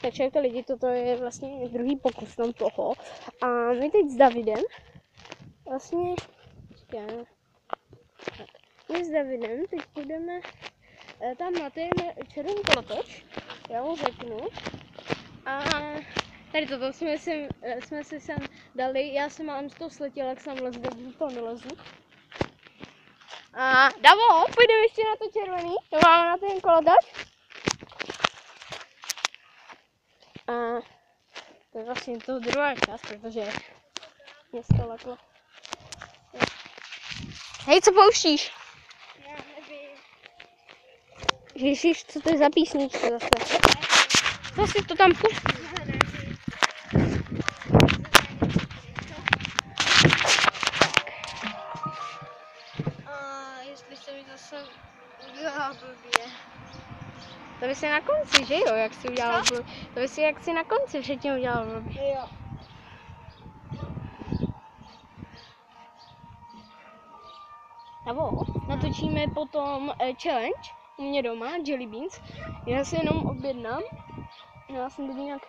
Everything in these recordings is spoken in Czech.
Takže to lidi, toto je vlastně druhý pokus tam toho. A my teď s Davidem vlastně, my s Davidem teď půjdeme tam na ten červený kolotoč, já mu řeknu. A tady toto jsme si sem dali, já jsem málem z toho sletěla, jak jsem lezu, tak to nelezu. A Davo, půjdeme ještě na to červený, to máme na ten kolotoč. A to je vlastně to druhá část, protože mě to leklo. Hej, co pouštíš? Já nevím. Ježíš, co to je za písnička zase? Co si to tam pustí? Já nevím. A jestli se mi zase udělá blbě. To by si na konci, že jo, jak jsi udělal blbě. To by si jak si na konci předtím udělal blbě. Jo. Nebo natočíme potom challenge u mě doma, Jelly Beans. Já si jenom objednám, já jsem to nějak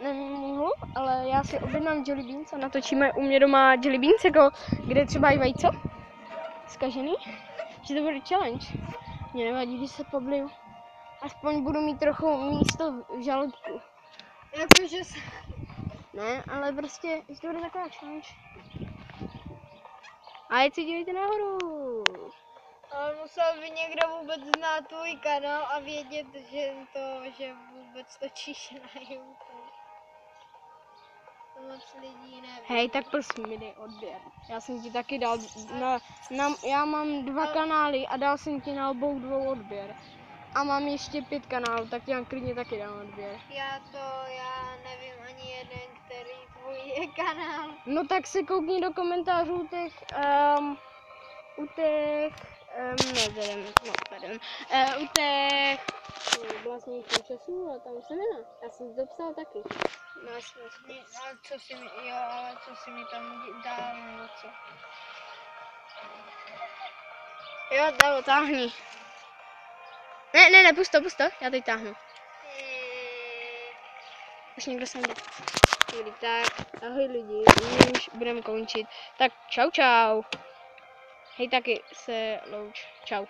nemohl, ale já si objednám Jelly Beans a natočíme u mě doma Jelly Beans, jako kde třeba i vajco zkažený, že to bude challenge. Mě nevadí, když se pobliju. Aspoň budu mít trochu místo v žaludku. Jakože se... Ne, ale prostě, že to bude taková challenge. A teď si dívejte nahoru. Ale musel by někdo vůbec znát tvůj kanál a vědět, že vůbec točíš na YouTube. To moc lidí neví. Hej, tak prosím mi dej odběr. Já jsem ti taky dal, já mám 2 kanály a dal jsem ti na obou 2 odběr. A mám ještě 5 kanálů, tak ti klidně taky dám odběr. Já nevím ani jeden, který tvůj je kanál. No tak se koukni do komentářů u těch vlastních časů, a tam se jmenuje. Já jsem to psal taky. Ale co si mi tam dal, nebo co? Jo, Davo, táhni. Ne, pust to, já teď táhnu. Už někdo sem jde. Dobrý, tak, ahoj lidi, my už budeme končit. Tak čau. Hej, taky se louč, čau.